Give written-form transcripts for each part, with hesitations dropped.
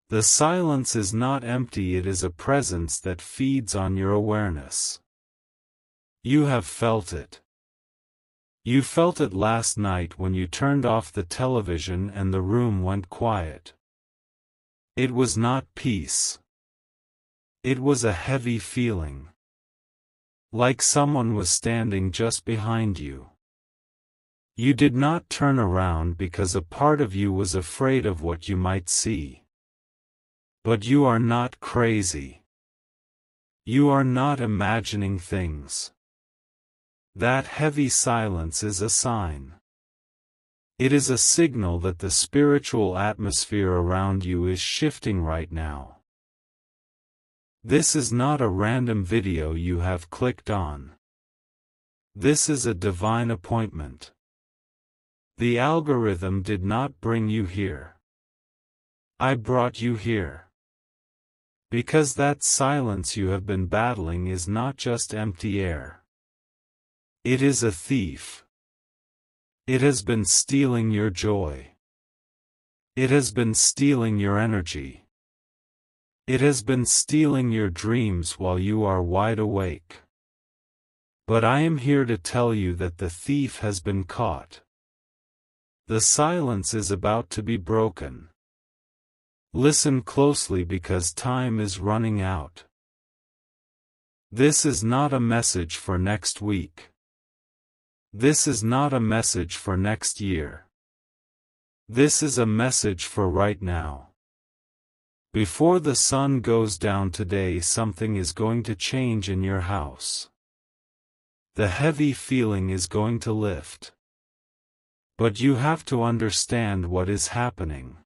The silence is not empty, it is a presence that feeds on your awareness. You have felt it. You felt it last night when you turned off the television and the room went quiet. It was not peace. It was a heavy feeling. Like someone was standing just behind you. You did not turn around because a part of you was afraid of what you might see. But you are not crazy. You are not imagining things. That heavy silence is a sign. It is a signal that the spiritual atmosphere around you is shifting right now. This is not a random video you have clicked on. This is a divine appointment. The algorithm did not bring you here. I brought you here. Because that silence you have been battling is not just empty air. It is a thief. It has been stealing your joy. It has been stealing your energy. It has been stealing your dreams while you are wide awake. But I am here to tell you that the thief has been caught. The silence is about to be broken. Listen closely because time is running out. This is not a message for next week. This is not a message for next year. This is a message for right now. Before the sun goes down today, something is going to change in your house. The heavy feeling is going to lift. But you have to understand what is happening.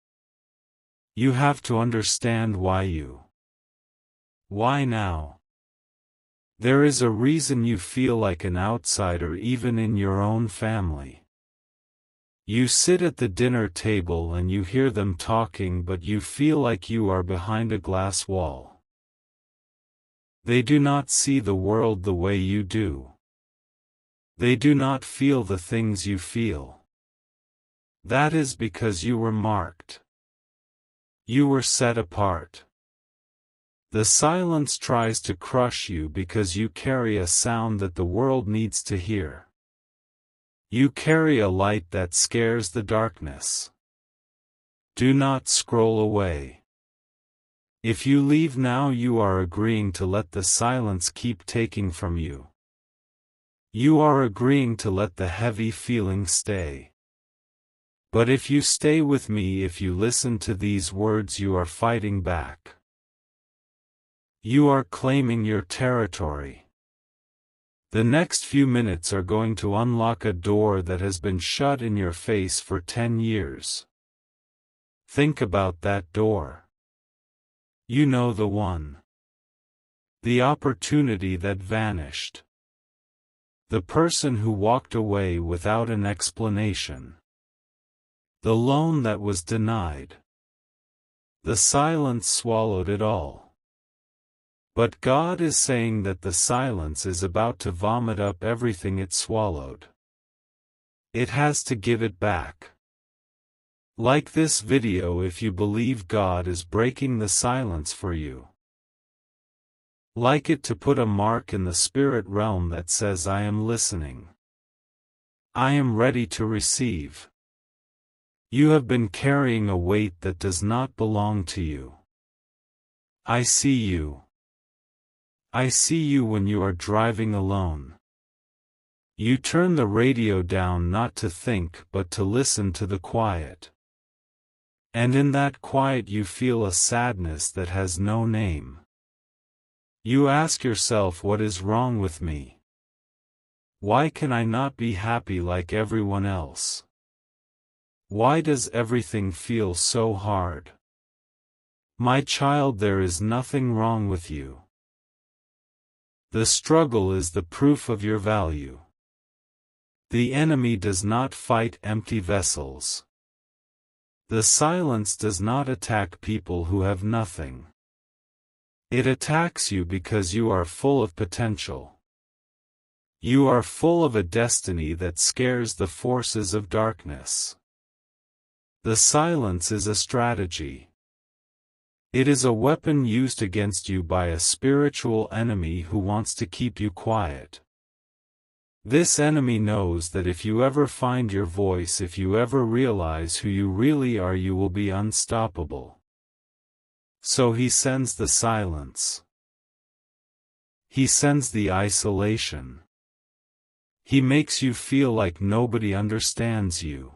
You have to understand why Why now? There is a reason you feel like an outsider even in your own family. You sit at the dinner table and you hear them talking, but you feel like you are behind a glass wall. They do not see the world the way you do. They do not feel the things you feel. That is because you were marked. You were set apart. The silence tries to crush you because you carry a sound that the world needs to hear. You carry a light that scares the darkness. Do not scroll away. If you leave now, you are agreeing to let the silence keep taking from you. You are agreeing to let the heavy feeling stay. But if you stay with me, if you listen to these words, you are fighting back. You are claiming your territory. The next few minutes are going to unlock a door that has been shut in your face for 10 years. Think about that door. You know the one. The opportunity that vanished. The person who walked away without an explanation. The loan that was denied. The silence swallowed it all. But God is saying that the silence is about to vomit up everything it swallowed. It has to give it back. Like this video if you believe God is breaking the silence for you. Like it to put a mark in the spirit realm that says, I am listening. I am ready to receive. You have been carrying a weight that does not belong to you. I see you. I see you when you are driving alone. You turn the radio down not to think but to listen to the quiet. And in that quiet you feel a sadness that has no name. You ask yourself, what is wrong with me? Why can I not be happy like everyone else? Why does everything feel so hard? My child, there is nothing wrong with you. The struggle is the proof of your value. The enemy does not fight empty vessels. The silence does not attack people who have nothing. It attacks you because you are full of potential. You are full of a destiny that scares the forces of darkness. The silence is a strategy. It is a weapon used against you by a spiritual enemy who wants to keep you quiet. This enemy knows that if you ever find your voice, if you ever realize who you really are, you will be unstoppable. So he sends the silence. He sends the isolation. He makes you feel like nobody understands you.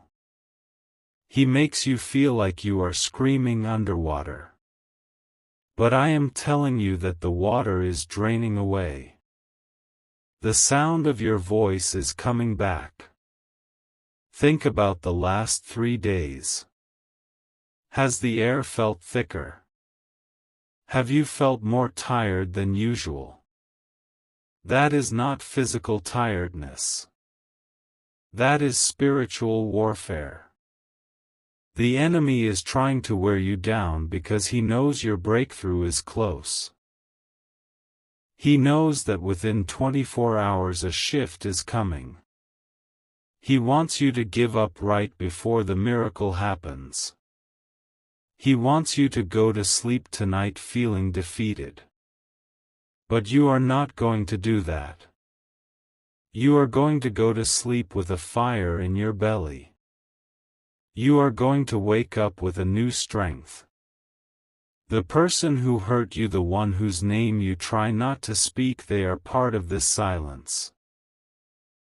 He makes you feel like you are screaming underwater. But I am telling you that the water is draining away. The sound of your voice is coming back. Think about the last 3 days. Has the air felt thicker? Have you felt more tired than usual? That is not physical tiredness. That is spiritual warfare. The enemy is trying to wear you down because he knows your breakthrough is close. He knows that within 24 hours a shift is coming. He wants you to give up right before the miracle happens. He wants you to go to sleep tonight feeling defeated. But you are not going to do that. You are going to go to sleep with a fire in your belly. You are going to wake up with a new strength. The person who hurt you, the one whose name you try not to speak, they are part of this silence.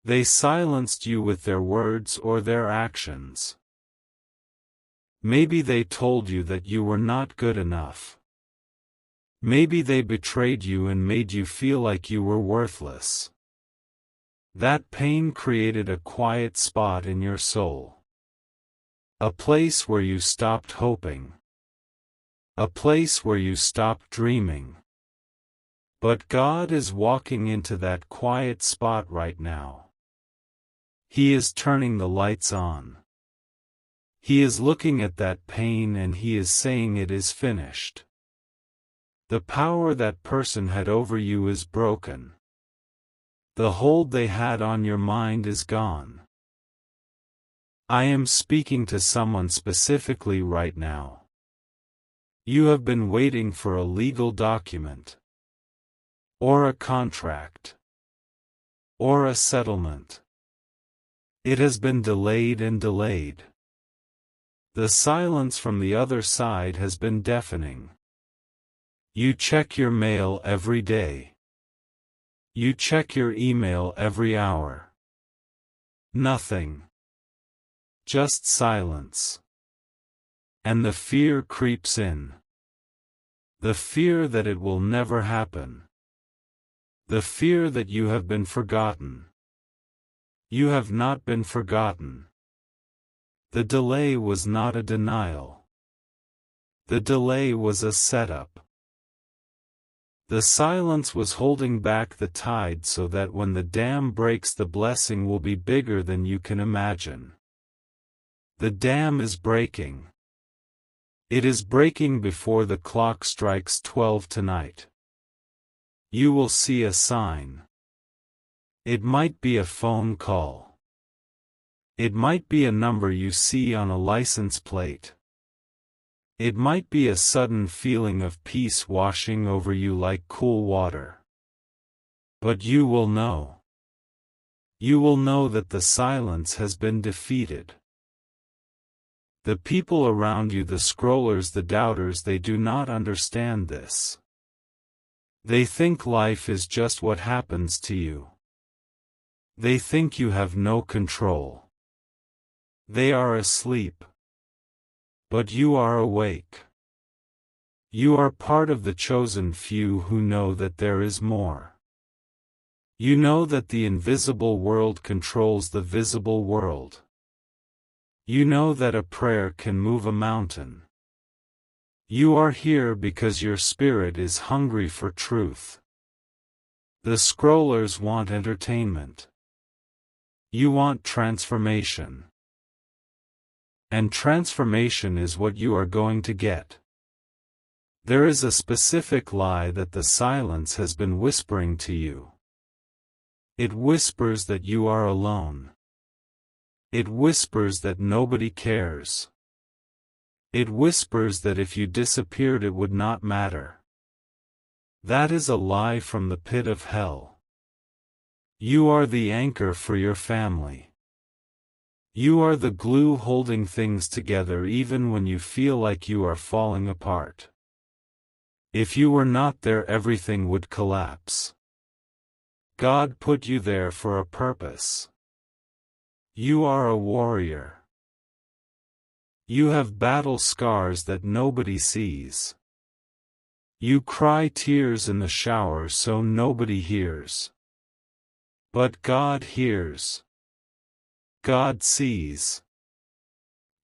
They silenced you with their words or their actions. Maybe they told you that you were not good enough. Maybe they betrayed you and made you feel like you were worthless. That pain created a quiet spot in your soul. A place where you stopped hoping. A place where you stopped dreaming. But God is walking into that quiet spot right now. He is turning the lights on. He is looking at that pain and he is saying it is finished. The power that person had over you is broken. The hold they had on your mind is gone. I am speaking to someone specifically right now. You have been waiting for a legal document, or a contract, or a settlement. It has been delayed and delayed. The silence from the other side has been deafening. You check your mail every day. You check your email every hour. Nothing. Just silence. And the fear creeps in. The fear that it will never happen. The fear that you have been forgotten. You have not been forgotten. The delay was not a denial. The delay was a setup. The silence was holding back the tide so that when the dam breaks, the blessing will be bigger than you can imagine. The dam is breaking. It is breaking before the clock strikes 12 tonight. You will see a sign. It might be a phone call. It might be a number you see on a license plate. It might be a sudden feeling of peace washing over you like cool water. But you will know. You will know that the silence has been defeated. The people around you, the scrollers, the doubters, they do not understand this. They think life is just what happens to you. They think you have no control. They are asleep. But you are awake. You are part of the chosen few who know that there is more. You know that the invisible world controls the visible world. You know that a prayer can move a mountain. You are here because your spirit is hungry for truth. The scrollers want entertainment. You want transformation. And transformation is what you are going to get. There is a specific lie that the silence has been whispering to you. It whispers that you are alone. It whispers that nobody cares. It whispers that if you disappeared it would not matter. That is a lie from the pit of hell. You are the anchor for your family. You are the glue holding things together even when you feel like you are falling apart. If you were not there, everything would collapse. God put you there for a purpose. You are a warrior. You have battle scars that nobody sees. You cry tears in the shower so nobody hears. But God hears. God sees.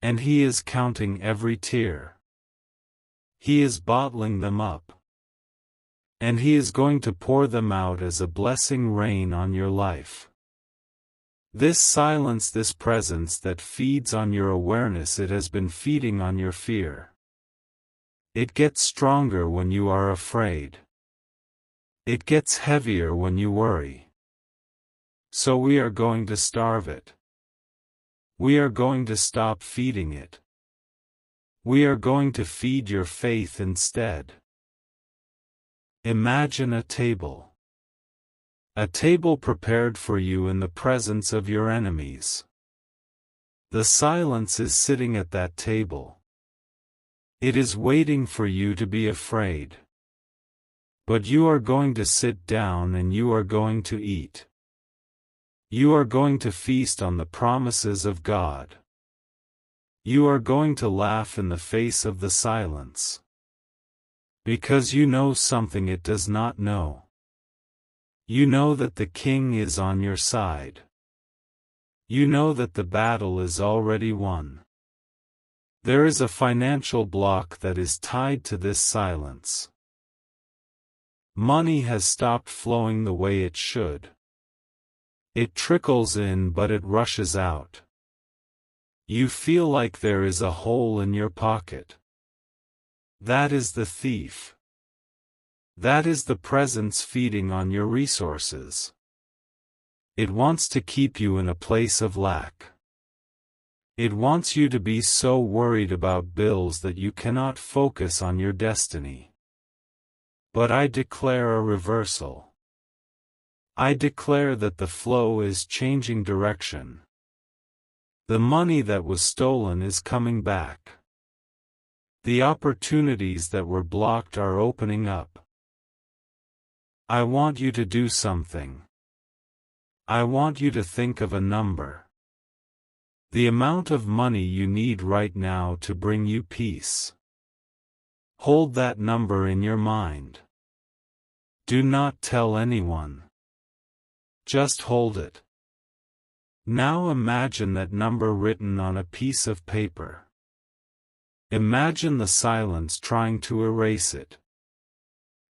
And He is counting every tear. He is bottling them up. And He is going to pour them out as a blessing rain on your life. This silence, this presence that feeds on your awareness, it has been feeding on your fear. It gets stronger when you are afraid. It gets heavier when you worry. So we are going to starve it. We are going to stop feeding it. We are going to feed your faith instead. Imagine a table. A table prepared for you in the presence of your enemies. The silence is sitting at that table. It is waiting for you to be afraid. But you are going to sit down and you are going to eat. You are going to feast on the promises of God. You are going to laugh in the face of the silence. Because you know something it does not know. You know that the King is on your side. You know that the battle is already won. There is a financial block that is tied to this silence. Money has stopped flowing the way it should. It trickles in but it rushes out. You feel like there is a hole in your pocket. That is the thief. That is the presence feeding on your resources. It wants to keep you in a place of lack. It wants you to be so worried about bills that you cannot focus on your destiny. But I declare a reversal. I declare that the flow is changing direction. The money that was stolen is coming back. The opportunities that were blocked are opening up. I want you to do something. I want you to think of a number. The amount of money you need right now to bring you peace. Hold that number in your mind. Do not tell anyone. Just hold it. Now imagine that number written on a piece of paper. Imagine the silence trying to erase it.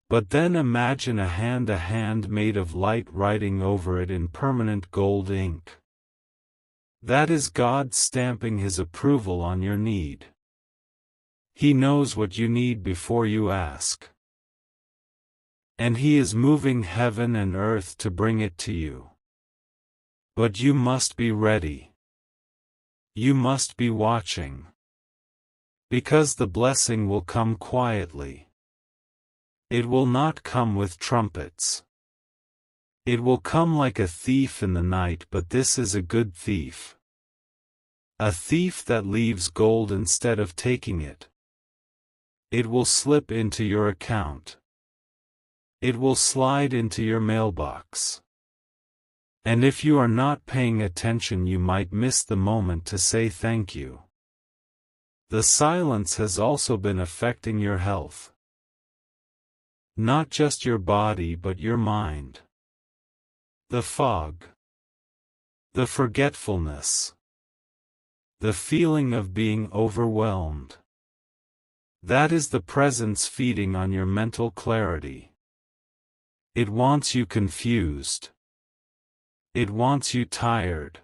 But then imagine a hand made of light writing over it in permanent gold ink. That is God stamping His approval on your need. He knows what you need before you ask. And He is moving heaven and earth to bring it to you. But you must be ready. You must be watching. Because the blessing will come quietly. It will not come with trumpets. It will come like a thief in the night, but this is a good thief. A thief that leaves gold instead of taking it. It will slip into your account. It will slide into your mailbox. And if you are not paying attention, you might miss the moment to say thank you. The silence has also been affecting your health. Not just your body but your mind. The fog. The forgetfulness. The feeling of being overwhelmed. That is the presence feeding on your mental clarity. It wants you confused. It wants you tired.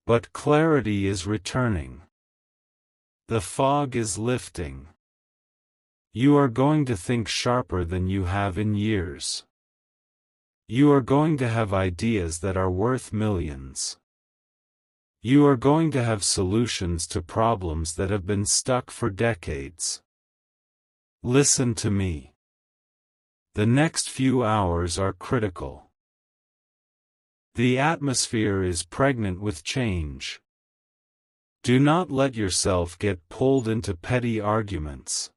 But clarity is returning. The fog is lifting. You are going to think sharper than you have in years. You are going to have ideas that are worth millions. You are going to have solutions to problems that have been stuck for decades. Listen to me. The next few hours are critical. The atmosphere is pregnant with change. Do not let yourself get pulled into petty arguments.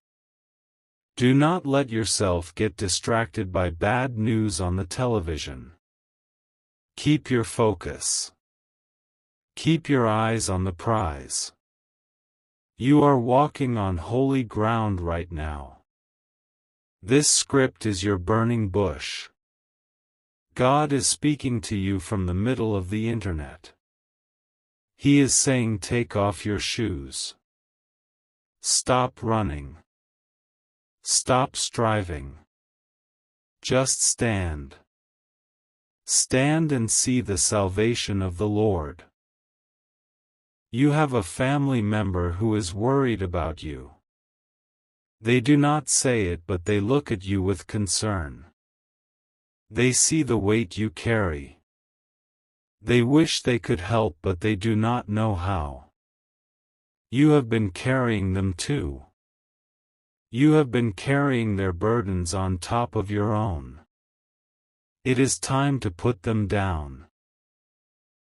Do not let yourself get distracted by bad news on the television. Keep your focus. Keep your eyes on the prize. You are walking on holy ground right now. This script is your burning bush. God is speaking to you from the middle of the internet. He is saying, take off your shoes. Stop running. Stop striving. Just stand. Stand and see the salvation of the Lord. You have a family member who is worried about you. They do not say it, but they look at you with concern. They see the weight you carry. They wish they could help, but they do not know how. You have been carrying them too. You have been carrying their burdens on top of your own. It is time to put them down.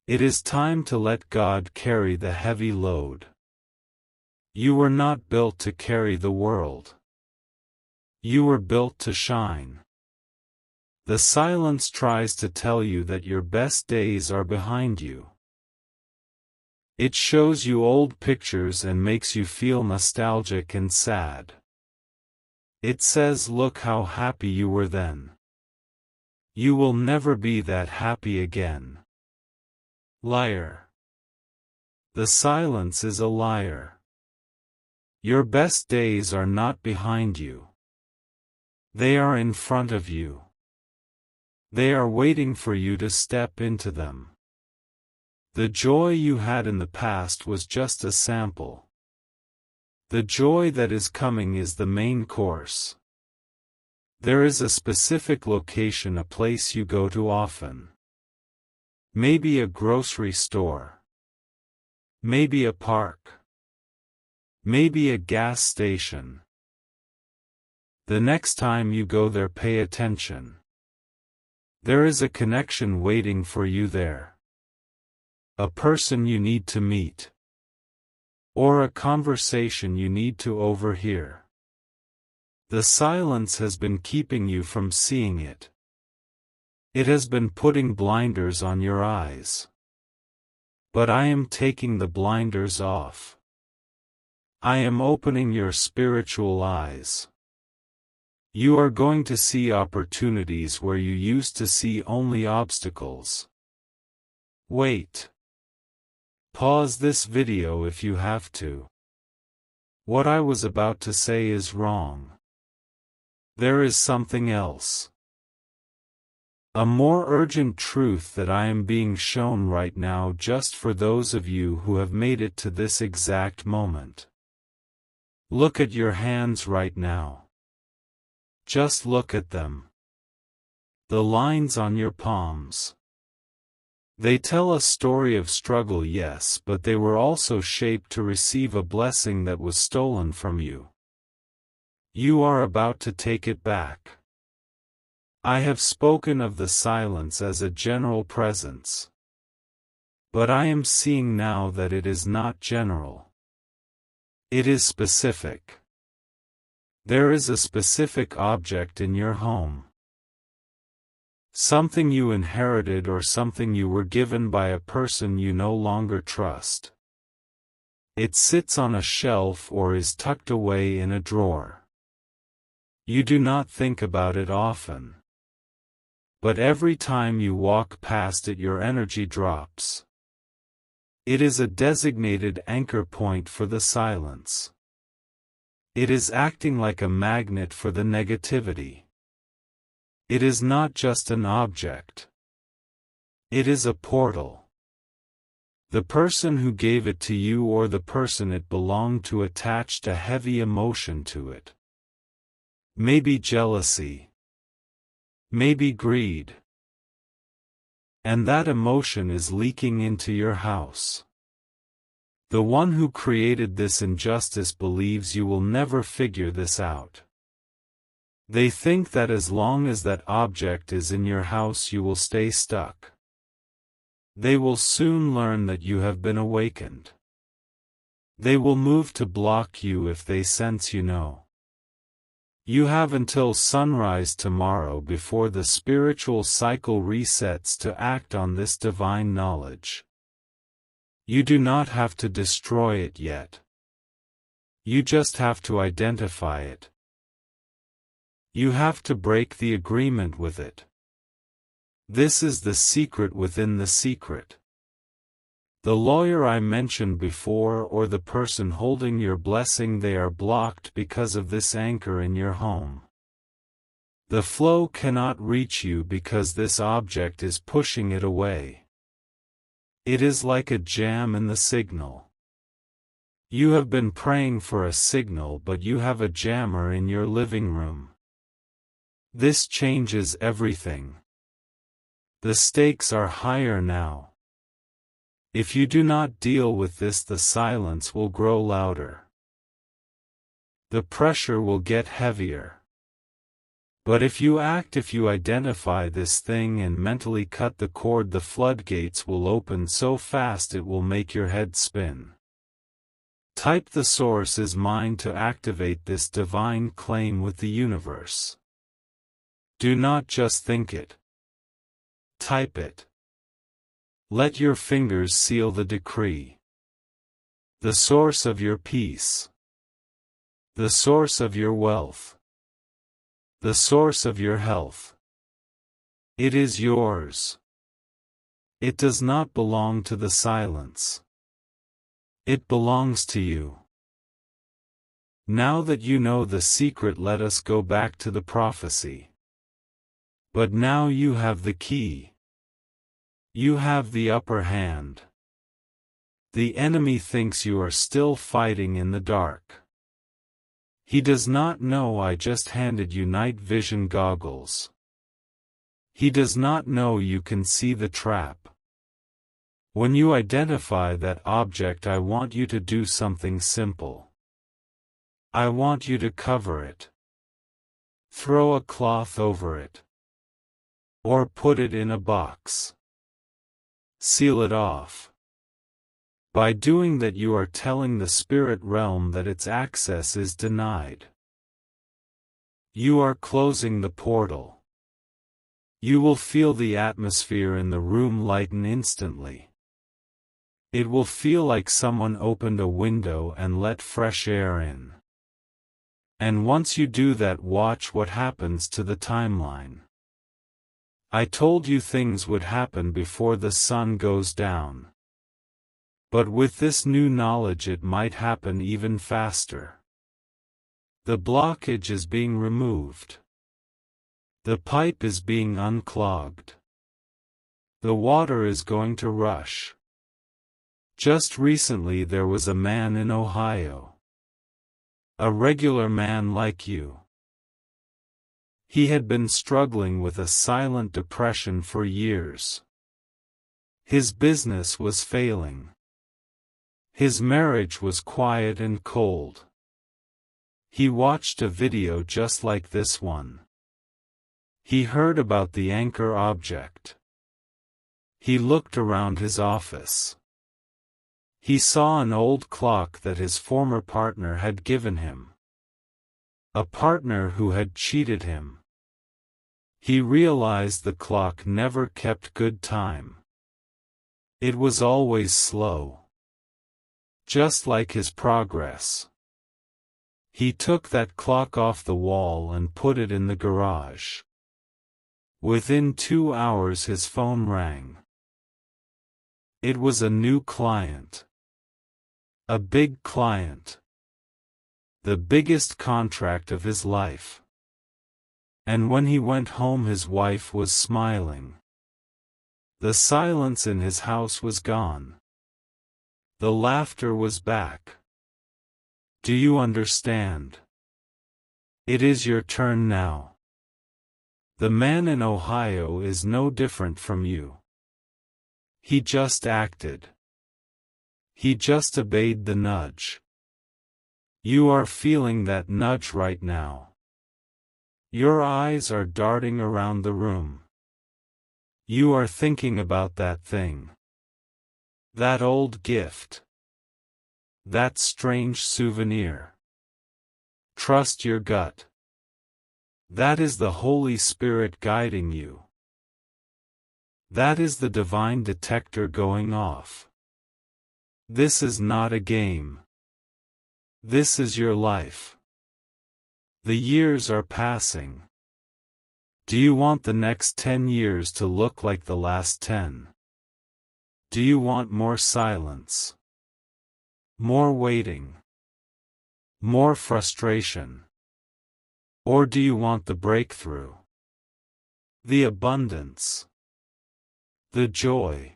It is time to let God carry the heavy load. You were not built to carry the world. You were built to shine. The silence tries to tell you that your best days are behind you. It shows you old pictures and makes you feel nostalgic and sad. It says, look how happy you were then. You will never be that happy again. Liar. The silence is a liar. Your best days are not behind you. They are in front of you. They are waiting for you to step into them. The joy you had in the past was just a sample. The joy that is coming is the main course. There is a specific location, a place you go to often. Maybe a grocery store. Maybe a park. Maybe a gas station. The next time you go there, pay attention. There is a connection waiting for you there. A person you need to meet. Or a conversation you need to overhear. The silence has been keeping you from seeing it. It has been putting blinders on your eyes. But I am taking the blinders off. I am opening your spiritual eyes. You are going to see opportunities where you used to see only obstacles. Wait. Pause this video if you have to. What I was about to say is wrong. There is something else. A more urgent truth that I am being shown right now, just for those of you who have made it to this exact moment. Look at your hands right now. Just look at them. The lines on your palms. They tell a story of struggle, yes, but they were also shaped to receive a blessing that was stolen from you. You are about to take it back. I have spoken of the silence as a general presence. But I am seeing now that it is not general. It is specific. There is a specific object in your home. Something you inherited or something you were given by a person you no longer trust. It sits on a shelf or is tucked away in a drawer. You do not think about it often. But every time you walk past it, your energy drops. It is a designated anchor point for the silence. It is acting like a magnet for the negativity. It is not just an object. It is a portal. The person who gave it to you or the person it belonged to attached a heavy emotion to it. Maybe jealousy. Maybe greed. And that emotion is leaking into your house. The one who created this injustice believes you will never figure this out. They think that as long as that object is in your house you will stay stuck. They will soon learn that you have been awakened. They will move to block you if they sense you know. You have until sunrise tomorrow before the spiritual cycle resets to act on this divine knowledge. You do not have to destroy it yet. You just have to identify it. You have to break the agreement with it. This is the secret within the secret. The lawyer I mentioned before or the person holding your blessing, they are blocked because of this anchor in your home. The flow cannot reach you because this object is pushing it away. It is like a jam in the signal. You have been praying for a signal, but you have a jammer in your living room. This changes everything. The stakes are higher now. If you do not deal with this, the silence will grow louder. The pressure will get heavier. But if you act, if you identify this thing and mentally cut the cord, the floodgates will open so fast it will make your head spin. Type "the source is mine" to activate this divine claim with the universe. Do not just think it. Type it. Let your fingers seal the decree. The source of your peace. The source of your wealth. The source of your health. It is yours. It does not belong to the silence. It belongs to you. Now that you know the secret, let us go back to the prophecy. But now you have the key. You have the upper hand. The enemy thinks you are still fighting in the dark. He does not know I just handed you night vision goggles. He does not know you can see the trap. When you identify that object, I want you to do something simple. I want you to cover it. Throw a cloth over it. Or put it in a box. Seal it off. By doing that, you are telling the spirit realm that its access is denied. You are closing the portal. You will feel the atmosphere in the room lighten instantly. It will feel like someone opened a window and let fresh air in. And once you do that, watch what happens to the timeline. I told you things would happen before the sun goes down. But with this new knowledge, it might happen even faster. The blockage is being removed. The pipe is being unclogged. The water is going to rush. Just recently there was a man in Ohio. A regular man like you. He had been struggling with a silent depression for years. His business was failing. His marriage was quiet and cold. He watched a video just like this one. He heard about the anchor object. He looked around his office. He saw an old clock that his former partner had given him. A partner who had cheated him. He realized the clock never kept good time. It was always slow. Just like his progress. He took that clock off the wall and put it in the garage. Within 2 hours his phone rang. It was a new client. A big client. The biggest contract of his life. And when he went home, his wife was smiling. The silence in his house was gone. The laughter was back. Do you understand? It is your turn now. The man in Ohio is no different from you. He just acted. He just obeyed the nudge. You are feeling that nudge right now. Your eyes are darting around the room. You are thinking about that thing. That old gift. That strange souvenir. Trust your gut. That is the Holy Spirit guiding you. That is the divine detector going off. This is not a game. This is your life. The years are passing. Do you want the next 10 years to look like the last 10? Do you want more silence? More waiting? More frustration? Or do you want the breakthrough? The abundance? The joy?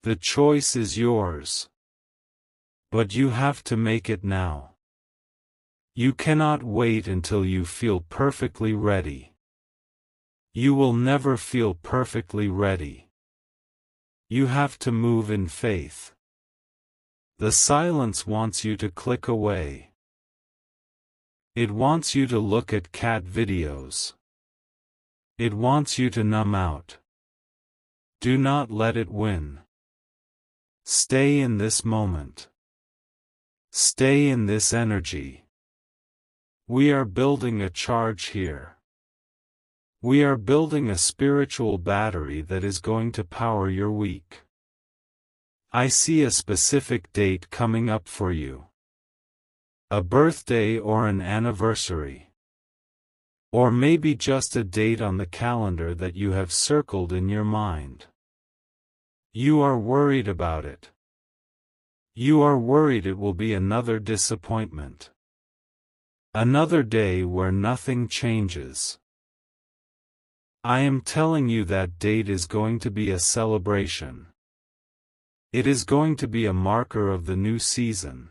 The choice is yours. But you have to make it now. You cannot wait until you feel perfectly ready. You will never feel perfectly ready. You have to move in faith. The silence wants you to click away. It wants you to look at cat videos. It wants you to numb out. Do not let it win. Stay in this moment. Stay in this energy. We are building a charge here. We are building a spiritual battery that is going to power your week. I see a specific date coming up for you. A birthday or an anniversary. Or maybe just a date on the calendar that you have circled in your mind. You are worried about it. You are worried it will be another disappointment. Another day where nothing changes. I am telling you that date is going to be a celebration. It is going to be a marker of the new season.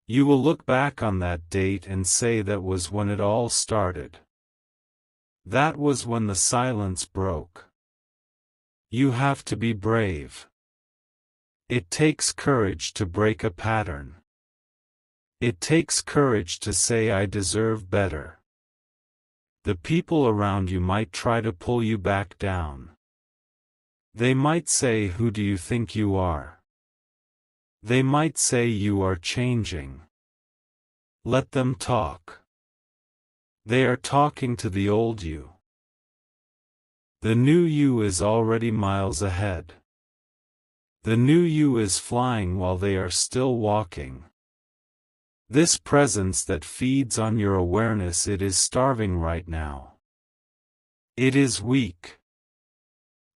You will look back on that date and say that was when it all started. That was when the silence broke. You have to be brave. It takes courage to break a pattern. It takes courage to say I deserve better. The people around you might try to pull you back down. They might say, who do you think you are? They might say you are changing. Let them talk. They are talking to the old you. The new you is already miles ahead. The new you is flying while they are still walking. This presence that feeds on your awareness, it is starving right now. It is weak.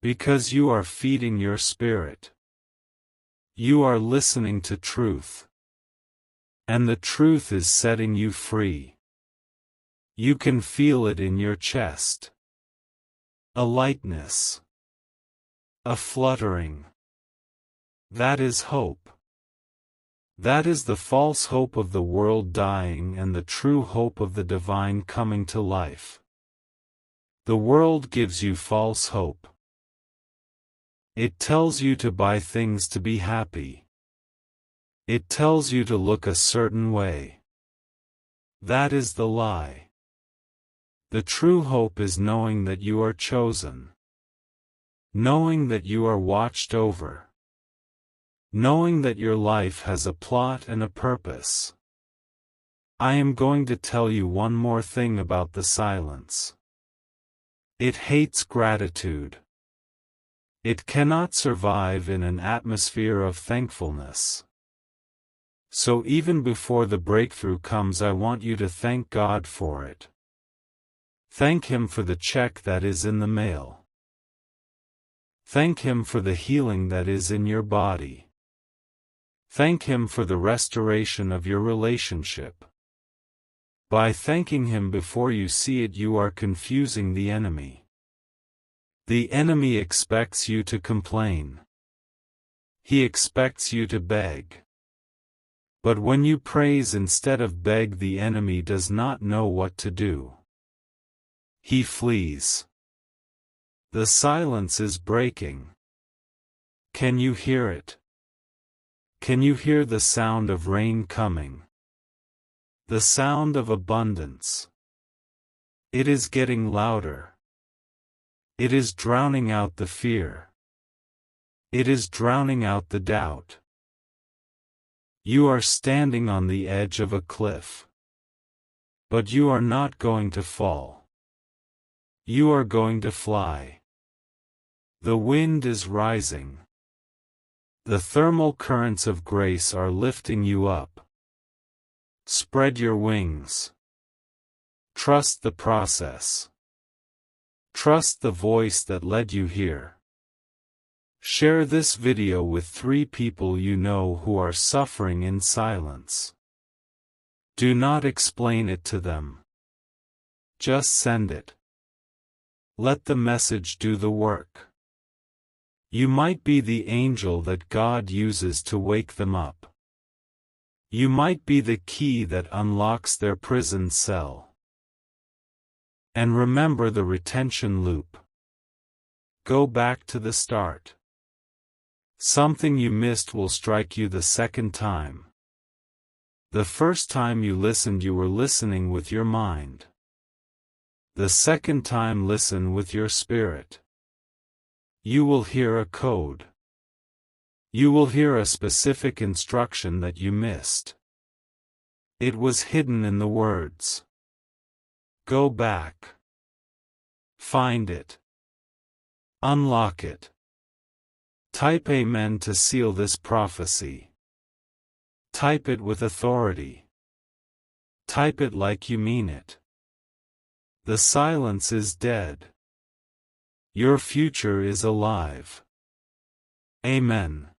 Because you are feeding your spirit. You are listening to truth. And the truth is setting you free. You can feel it in your chest. A lightness. A fluttering. That is hope. That is the false hope of the world dying and the true hope of the divine coming to life. The world gives you false hope. It tells you to buy things to be happy. It tells you to look a certain way. That is the lie. The true hope is knowing that you are chosen. Knowing that you are watched over. Knowing that your life has a plot and a purpose. I am going to tell you one more thing about the silence. It hates gratitude. It cannot survive in an atmosphere of thankfulness. So even before the breakthrough comes, I want you to thank God for it. Thank Him for the check that is in the mail. Thank Him for the healing that is in your body. Thank Him for the restoration of your relationship. By thanking Him before you see it, you are confusing the enemy. The enemy expects you to complain. He expects you to beg. But when you praise instead of beg, the enemy does not know what to do. He flees. The silence is breaking. Can you hear it? Can you hear the sound of rain coming? The sound of abundance. It is getting louder. It is drowning out the fear. It is drowning out the doubt. You are standing on the edge of a cliff. But you are not going to fall. You are going to fly. The wind is rising. The thermal currents of grace are lifting you up. Spread your wings. Trust the process. Trust the voice that led you here. Share this video with 3 people you know who are suffering in silence. Do not explain it to them. Just send it. Let the message do the work. You might be the angel that God uses to wake them up. You might be the key that unlocks their prison cell. And remember the retention loop. Go back to the start. Something you missed will strike you the second time. The first time you listened, you were listening with your mind. The second time, listen with your spirit. You will hear a code. You will hear a specific instruction that you missed. It was hidden in the words. Go back. Find it. Unlock it. Type Amen to seal this prophecy. Type it with authority. Type it like you mean it. The silence is dead. Your future is alive. Amen.